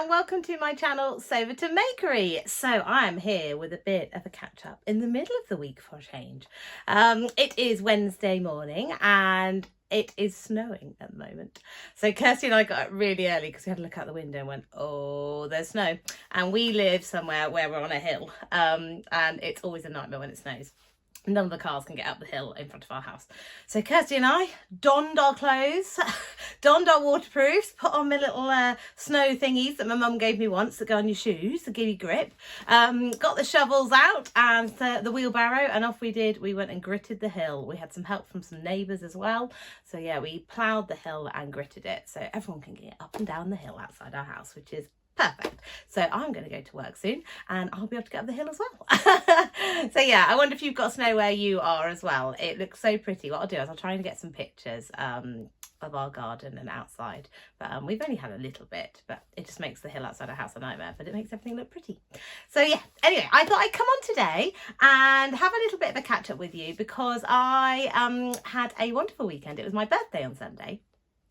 and welcome to my channel Sewscription Makery. So I am here with a bit of a catch up in the middle of the week for a change. It is Wednesday morning and it is snowing at the moment. So Kirsty and I got up really early because we had to look out the window and went, oh, there's snow. And we live somewhere where we're on a hill, and it's always a nightmare when it snows. None of the cars can get up the hill in front of our house. So Kirsty and I donned our clothes, donned our waterproofs, put on my little snow thingies that my mum gave me once that go on your shoes to give you grip. Got the shovels out and the wheelbarrow, and off we did. We went and gritted the hill. We had some help from some neighbours as well. So yeah, we ploughed the hill and gritted it so everyone can get up and down the hill outside our house, which is perfect. So I'm going to go to work soon and I'll be able to get up the hill as well. So yeah, I wonder if you've got snow where you are as well. It looks so pretty. What I'll do is I'll try and get some pictures of our garden and outside, but we've only had a little bit, but it just makes the hill outside our house a nightmare, but it makes everything look pretty. So yeah, anyway, I thought I'd come on today and have a little bit of a catch up with you because I had a wonderful weekend. It was my birthday on Sunday.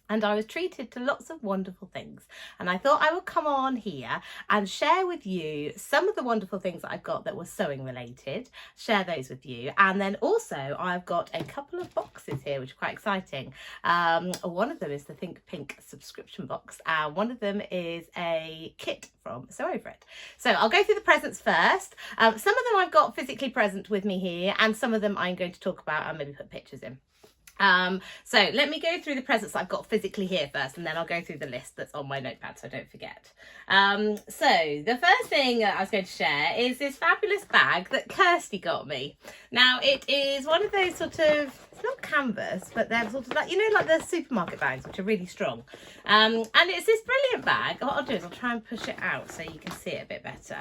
And I was treated to lots of wonderful things. And I thought I would come on here and share with you some of the wonderful things that I've got that were sewing related, share those with you. And then also I've got a couple of boxes here, which are quite exciting. One of them is the Think Pink Sewcription box. And one of them is a kit from Sew Over It. So I'll go through the presents first. Some of them I've got physically present with me here, and some of them I'm going to talk about and maybe put pictures in. So let me go through the presents that I've got physically here first, and then I'll go through the list that's on my notepad so I don't forget. So the first thing I was going to share is this fabulous bag that Kirsty got me. Now it is one of those sort of, it's not canvas, but they're sort of like, you know, like the supermarket bags, which are really strong. And it's this brilliant bag. What I'll do is I'll try and push it out so you can see it a bit better.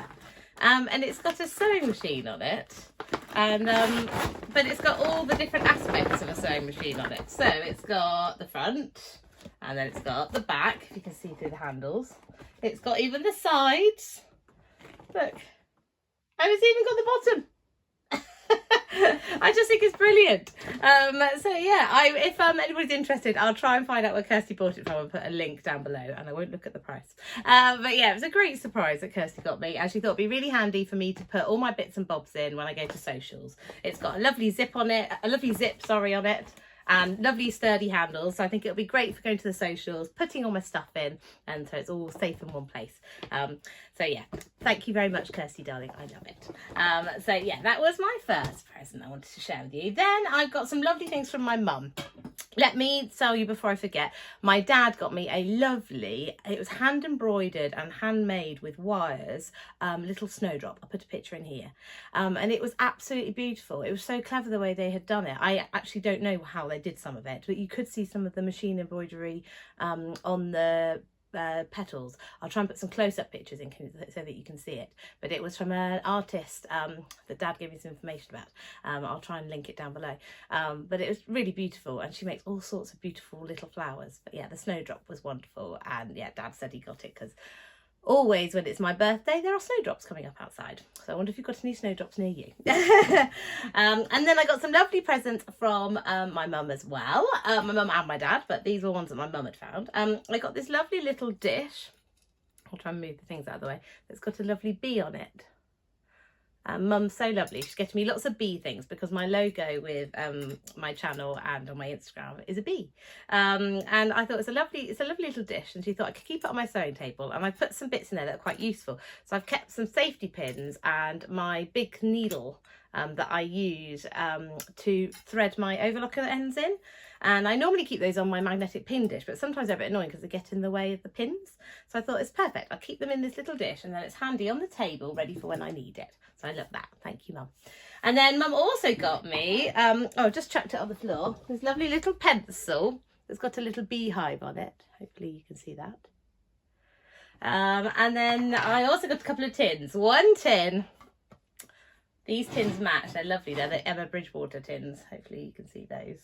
And it's got a sewing machine on it, and but it's got all the different aspects of a sewing machine on it. So it's got the front, and then it's got the back, if you can see through the handles. It's got even the sides, look, and it's even got the bottom. I just think it's brilliant. So yeah, if anybody's interested, I'll try and find out where Kirsty bought it from and put a link down below, and I won't look at the price. But yeah, it was a great surprise that Kirsty got me, and she thought it'd be really handy for me to put all my bits and bobs in when I go to socials. It's got a lovely zip on it, on it, and lovely sturdy handles, so I think it'll be great for going to the socials, putting all my stuff in, and so it's all safe in one place. So yeah, thank you very much, Kirsty darling, I love it. So yeah, that was my first present I wanted to share with you. Then I've got some lovely things from my mum. Let me tell you before I forget, my dad got me a lovely, it was hand embroidered and handmade with wires, little snowdrop. I'll put a picture in here. And it was absolutely beautiful. It was so clever the way they had done it. I actually don't know how they did some of it, but you could see some of the machine embroidery on the petals. I'll try and put some close-up pictures in so that you can see it, but it was from an artist that Dad gave me some information about. I'll try and link it down below, but it was really beautiful, and she makes all sorts of beautiful little flowers. But yeah, the snowdrop was wonderful, and yeah, Dad said he got it because always when it's my birthday there are snowdrops coming up outside, so I wonder if you've got any snowdrops near you. And then I got some lovely presents from my mum as well, my mum and my dad, but these were ones that my mum had found. I got this lovely little dish. I'll try and move the things out of the way. It's got a lovely bee on it. Mum's so lovely. She's getting me lots of bee things because my logo with my channel and on my Instagram is a bee. And I thought it's a lovely little dish, and she thought I could keep it on my sewing table, and I put some bits in there that are quite useful. So I've kept some safety pins and my big needle that I use to thread my overlocker ends in. And I normally keep those on my magnetic pin dish, but sometimes they're a bit annoying because they get in the way of the pins. So I thought it's perfect. I'll keep them in this little dish, and then it's handy on the table, ready for when I need it. So I love that. Thank you, Mum. And then Mum also got me, oh, just chucked it on the floor, this lovely little pencil that's got a little beehive on it. Hopefully you can see that. And then I also got a couple of tins. One tin. These tins match. They're lovely. They're the Emma Bridgewater tins. Hopefully you can see those.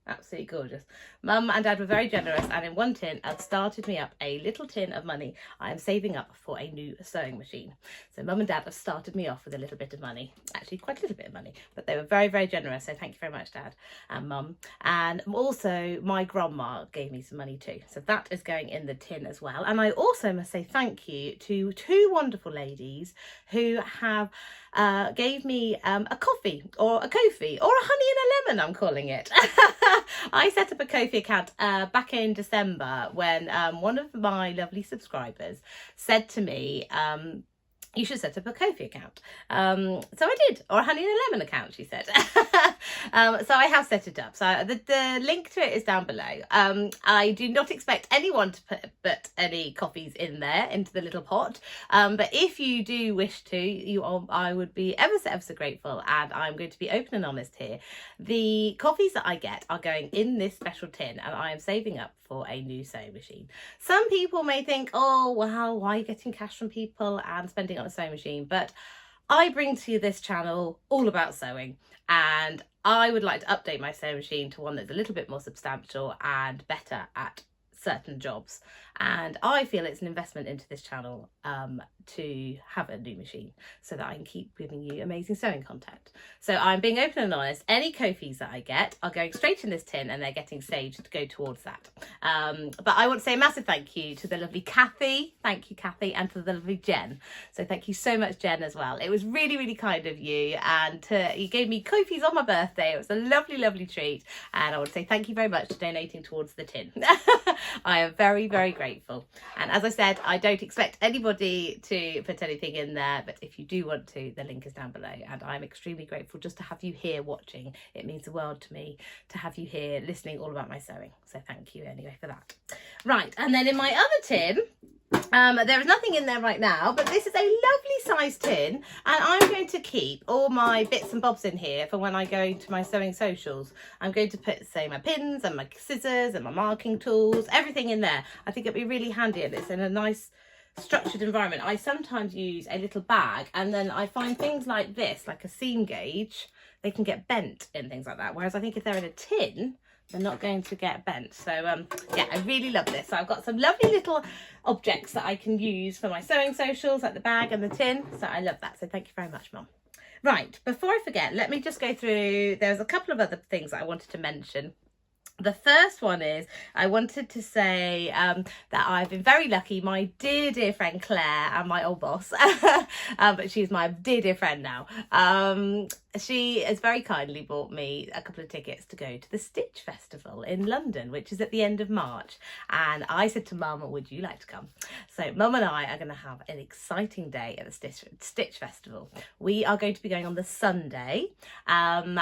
Absolutely gorgeous. Mum and Dad were very generous, and in one tin have started me up a little tin of money I am saving up for a new sewing machine. So Mum and Dad have started me off with a little bit of money, actually quite a little bit of money, but they were very, very generous. So thank you very much, Dad and Mum. And also my grandma gave me some money too. So that is going in the tin as well. And I also must say thank you to two wonderful ladies who have gave me a coffee or a Ko-fi or a honey and a lemon, I'm calling it. I set up a Ko-fi account back in December when one of my lovely subscribers said to me, you should set up a Ko-fi account. So I did, or a honey and a lemon account, she said. So I have set it up. So the link to it is down below. I do not expect anyone to put any coffees in there into the little pot. But if you do wish to, I would be ever so grateful. And I'm going to be open and honest here. The coffees that I get are going in this special tin, and I am saving up for a new sewing machine. Some people may think, oh, well, why are you getting cash from people and spending on a sewing machine? But I bring to you this channel all about sewing, and I would like to update my sewing machine to one that's a little bit more substantial and better at certain jobs. And I feel it's an investment into this channel to have a new machine so that I can keep giving you amazing sewing content. So I'm being open and honest. Any Ko-fis that I get are going straight in this tin, and they're getting saved to go towards that. But I want to say a massive thank you to the lovely Kathy. Thank you, Kathy, and to the lovely Jen. So thank you so much, Jen, as well. It was really, really kind of you, and you gave me Ko-fis on my birthday. It was a lovely, lovely treat, and I want to say thank you very much for donating towards the tin. I am very, very grateful. And as I said, I don't expect anybody to put anything in there, but if you do want to, the link is down below. And I'm extremely grateful just to have you here watching. It means the world to me to have you here listening all about my sewing. So thank you anyway for that. Right, and then in my other tin, there is nothing in there right now, but this is a lovely sized tin, and I'm going to keep all my bits and bobs in here for when I go to my sewing socials. I'm going to put, say, my pins and my scissors and my marking tools, everything in there. I think it'd be really handy, and it's in a nice structured environment. I sometimes use a little bag, and then I find things like this, like a seam gauge, they can get bent in things like that, whereas I think if they're in a tin, they're not going to get bent. So yeah, I really love this. So I've got some lovely little objects that I can use for my sewing socials, like the bag and the tin. So I love that. So thank you very much, Mum. Right, before I forget, let me just go through, there's a couple of other things that I wanted to mention. The first one is I wanted to say that I've been very lucky. My dear friend Claire, and my old boss, but she's my dear friend now. She has very kindly bought me a couple of tickets to go to the Stitch Festival in London, which is at the end of March. And I said to Mum, would you like to come? So Mum and I are going to have an exciting day at the Stitch Festival. We are going to be going on the Sunday. And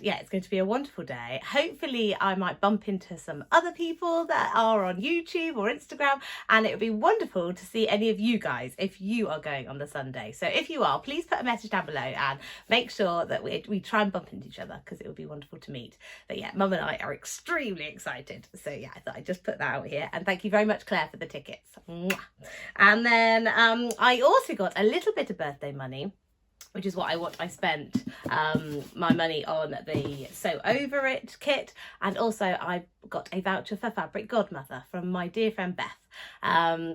yeah, it's going to be a wonderful day. Hopefully I might bump into some other people that are on YouTube or Instagram, and it would be wonderful to see any of you guys if you are going on the Sunday. So if you are, please put a message down below and make sure that we try and bump into each other, because it would be wonderful to meet. But yeah, Mum and I are extremely excited. So yeah, I thought I'd just put that out here, and thank you very much, Claire, for the tickets. Mwah. And then I also got a little bit of birthday money, which is what I spent my money on the Sew Over It kit, and also I got a voucher for Fabric Godmother from my dear friend Beth.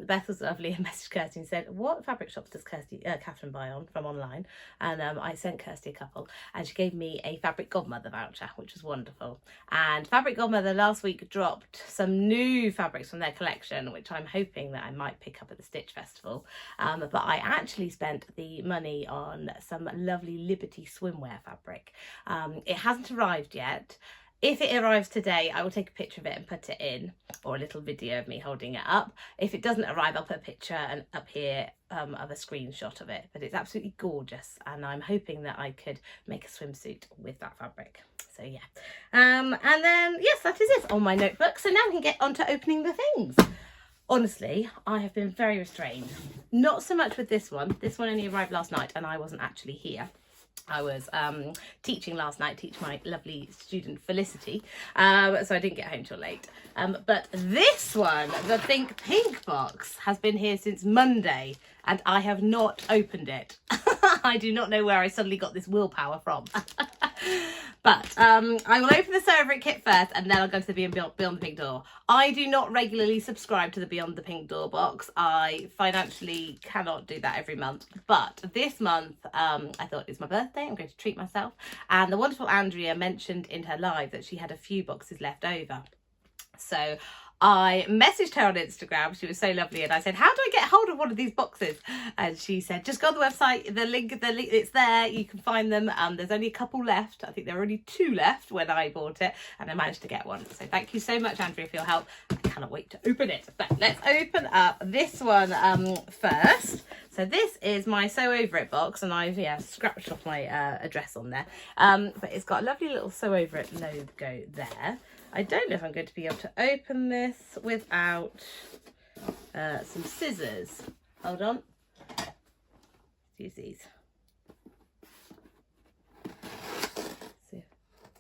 Beth was lovely and messaged Kirsty and said, what fabric shops does Katherine buy from online? And I sent Kirsty a couple, and she gave me a Fabric Godmother voucher, which was wonderful. And Fabric Godmother last week dropped some new fabrics from their collection, which I'm hoping that I might pick up at the Stitch Festival. But I actually spent the money on some lovely Liberty swimwear fabric. It hasn't arrived yet. If it arrives today, I will take a picture of it and put it in, or a little video of me holding it up. If it doesn't arrive, I'll put a picture and up here of a screenshot of it. But it's absolutely gorgeous, and I'm hoping that I could make a swimsuit with that fabric. So yeah. And then, yes, that is it on my notebook. So now we can get on to opening the things. Honestly, I have been very restrained. Not so much with this one. This one only arrived last night, and I wasn't actually here. I was teaching last night, teach my lovely student Felicity, so I didn't get home till late. But this one, the Think Pink box, has been here since Monday, and I have not opened it. I do not know where I suddenly got this willpower from. But I will open the Sew Over It kit first, and then I'll go to the Beyond the Pink Door. I do not regularly subscribe to the Beyond the Pink Door box. I financially cannot do that every month. But this month, I thought it's my birthday. I'm going to treat myself. And the wonderful Andrea mentioned in her live that she had a few boxes left over. So I messaged her on Instagram. She was so lovely, and I said, how do I get hold of one of these boxes? And she said, just go on the website, the link, it's there, you can find them. There's only a couple left. I think there were only 2 left when I bought it, and I managed to get one. So thank you so much, Andrea, for your help. I cannot wait to open it. But let's open up this one first. So this is my Sew Over It box, and I've scratched off my address on there. But it's got a lovely little Sew Over It logo there. I don't know if I'm going to be able to open this without some scissors. Hold on. Let's use these. See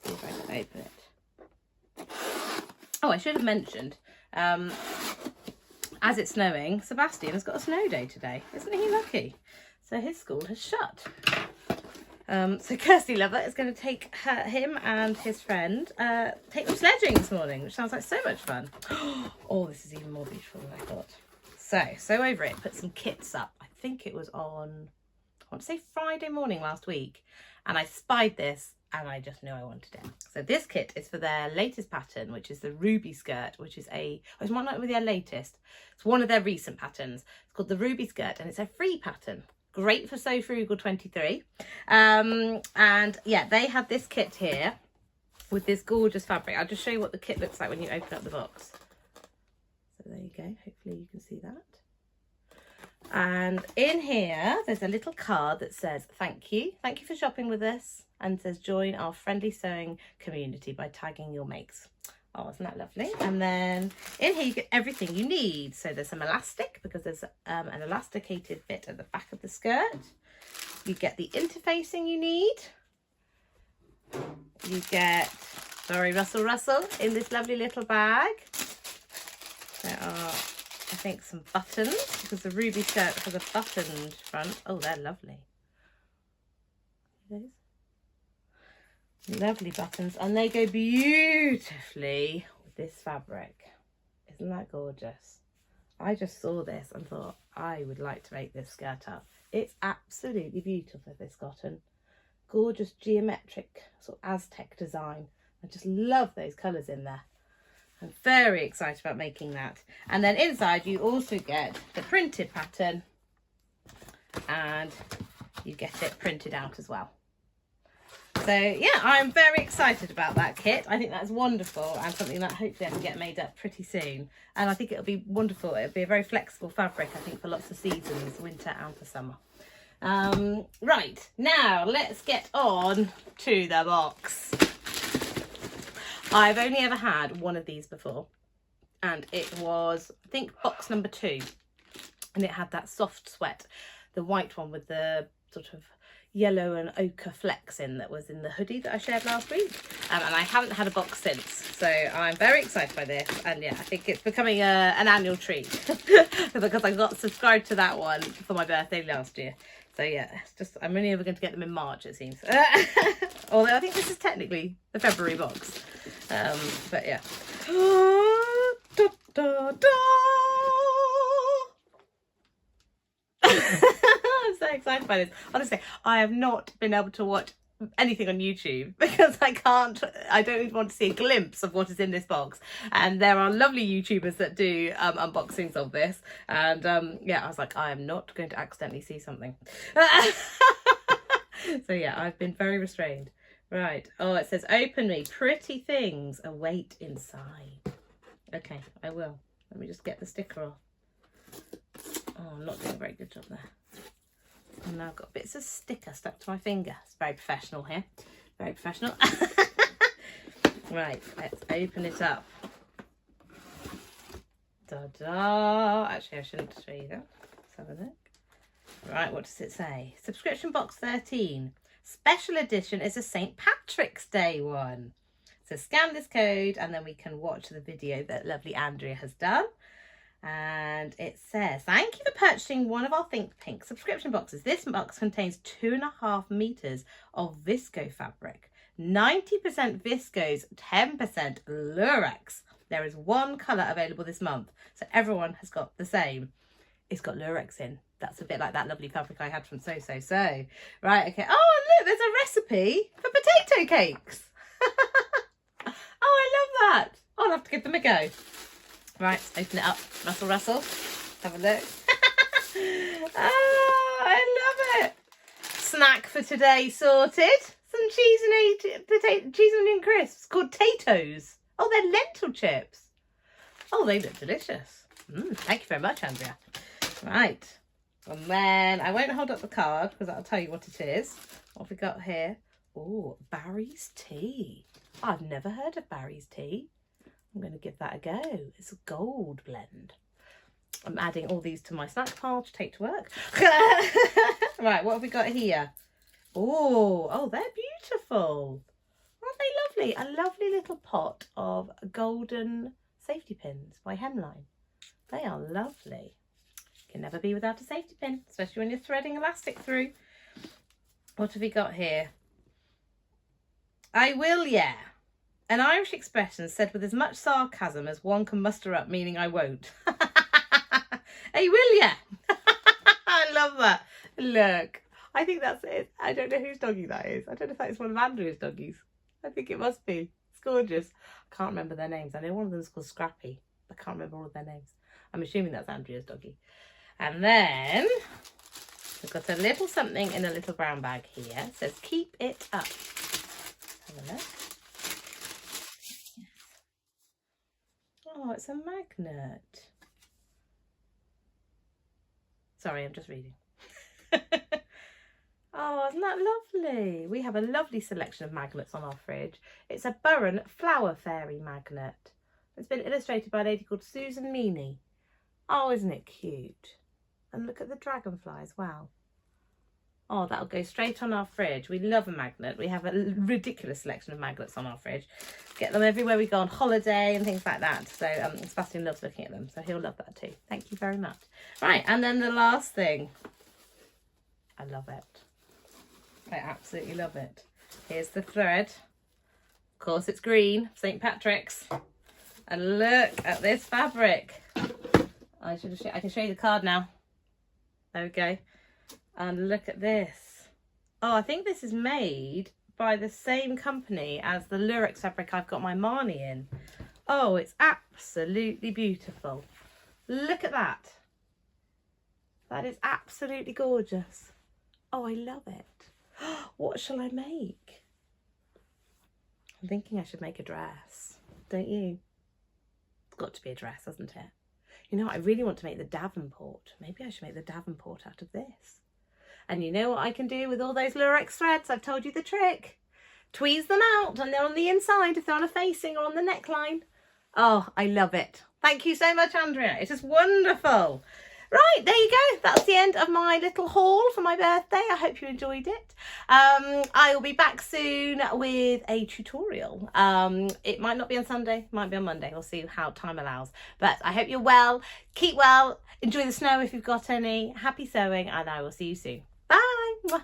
if I can open it. Oh, I should have mentioned, as it's snowing, Sebastian has got a snow day today. Isn't he lucky? So his school has shut. So Kirsty Lover is going to take him and his friend take them sledging this morning, which sounds like so much fun. Oh, this is even more beautiful than I thought. So Sew Over It put some kits up. I think it was on, I want to say Friday morning last week, and I spied this and I just knew I wanted it. So this kit is for their latest pattern, which is the Ruby skirt, which is it's not with their latest. It's one of their recent patterns. It's called the Ruby skirt, and it's a free pattern. Great for Sew Frugal 23. And yeah, they have this kit here with this gorgeous fabric. I'll just show you what the kit looks like when you open up the box. So there you go. Hopefully you can see that. And in here, there's a little card that says, thank you. Thank you for shopping with us. And says, join our friendly sewing community by tagging your makes. Oh, isn't that lovely? And then in here you get everything you need. So there's some elastic, because there's an elasticated bit at the back of the skirt. You get the interfacing you need. You get, sorry, Russell in this lovely little bag. There are, I think, some buttons, because the Ruby skirt has a buttoned front. Oh, they're lovely. Those. Lovely buttons, and they go beautifully with this fabric. Isn't that gorgeous? I just saw this and thought I would like to make this skirt up. It's absolutely beautiful, this cotton. Gorgeous geometric sort of Aztec design. I just love those colours in there. I'm very excited about making that. And then inside you also get the printed pattern, and you get it printed out as well. So yeah, I'm very excited about that kit. I think that's wonderful, and something that hopefully I can get made up pretty soon. And I think it'll be wonderful. It'll be a very flexible fabric, I think, for lots of seasons, winter and for summer. Right, now let's get on to the box. I've only ever had one of these before, and it was, I think, box number 2. And it had that soft sweat, the white one with the sort of yellow and ochre flecks in that was in the hoodie that I shared last week, and I haven't had a box since, so I'm very excited by this. And yeah, I think it's becoming an annual treat because I got subscribed to that one for my birthday last year. So yeah, it's just, I'm only ever going to get them in March, it seems. Although I think this is technically the February box, but yeah. Da, da, da. I'm so excited by this. Honestly, I have not been able to watch anything on YouTube because I don't even want to see a glimpse of what is in this box. And there are lovely YouTubers that do unboxings of this. And yeah, I was like, I am not going to accidentally see something. So yeah, I've been very restrained. Right. Oh, it says, open me. Pretty things await inside. Okay, I will. Let me just get the sticker off. Oh, I'm not doing a very good job there. And now I've got bits of sticker stuck to my finger. It's very professional here. Very professional. Right, let's open it up. Da-da. Actually, I shouldn't show you that. Let's have a look. Right, what does it say? Subscription box 13. Special edition is a St. Patrick's Day one. So scan this code and then we can watch the video that lovely Andrea has done. And it says, thank you for purchasing one of our Think Pink subscription boxes. This box contains 2.5 meters of visco fabric, 90% viscose, 10% lurex. There is one colour available this month, so everyone has got the same. It's got lurex in. That's a bit like that lovely fabric I had from Sew. Right, okay. Oh, look, there's a recipe for potato cakes. Oh, I love that. I'll have to give them a go. Right, open it up. Rustle, rustle. Have a look. Oh, I love it. Snack for today sorted. Some cheese and onion crisps called Tatoes. Oh, they're lentil chips. Oh, they look delicious. Thank you very much, Andrea. Right. And then I won't hold up the card because that'll tell you what it is. What have we got here? Oh, Barry's tea. I've never heard of Barry's tea. I'm going to give that a go. It's a gold blend. I'm adding all these to my snack pile to take to work. Right, what have we got here? Oh, they're beautiful. Aren't they lovely? A lovely little pot of golden safety pins by Hemline. They are lovely. Can never be without a safety pin, especially when you're threading elastic through. What have we got here? I will, yeah. An Irish expression said with as much sarcasm as one can muster up, meaning I won't. I will, yeah. I love that. Look, I think that's it. I don't know whose doggy that is. I don't know if that is one of Andrea's doggies. I think it must be. It's gorgeous. I can't remember their names. I know one of them is called Scrappy. I can't remember all of their names. I'm assuming that's Andrea's doggy. And then we've got a little something in a little brown bag here. It says, keep it up. Have a look. Oh, it's a magnet. Sorry, I'm just reading. Oh, isn't that lovely? We have a lovely selection of magnets on our fridge. It's a Burren Flower Fairy magnet. It's been illustrated by a lady called Susan Meany. Oh, isn't it cute? And look at the dragonfly as well. Oh, that'll go straight on our fridge. We love a magnet. We have a ridiculous selection of magnets on our fridge. Get them everywhere we go on holiday and things like that. So Sebastian loves looking at them, so he'll love that too. Thank you very much. Right, and then the last thing. I love it. I absolutely love it. Here's the thread. Of course, it's green, St. Patrick's. And look at this fabric. I can show you the card now. There we go. And look at this. Oh, I think this is made by the same company as the lurex fabric I've got my Marnie in. Oh, it's absolutely beautiful. Look at that. That is absolutely gorgeous. Oh, I love it. What shall I make? I'm thinking I should make a dress. Don't you? It's got to be a dress, hasn't it? You know, I really want to make the Davenport. Maybe I should make the Davenport out of this. And you know what I can do with all those lurex threads? I've told you the trick. Tweeze them out and they're on the inside if they're on a facing or on the neckline. Oh, I love it. Thank you so much, Andrea. It is wonderful. Right, there you go. That's the end of my little haul for my birthday. I hope you enjoyed it. I will be back soon with a tutorial. It might not be on Sunday, might be on Monday. We'll see how time allows. But I hope you're well. Keep well. Enjoy the snow if you've got any. Happy sewing, and I will see you soon. Bye.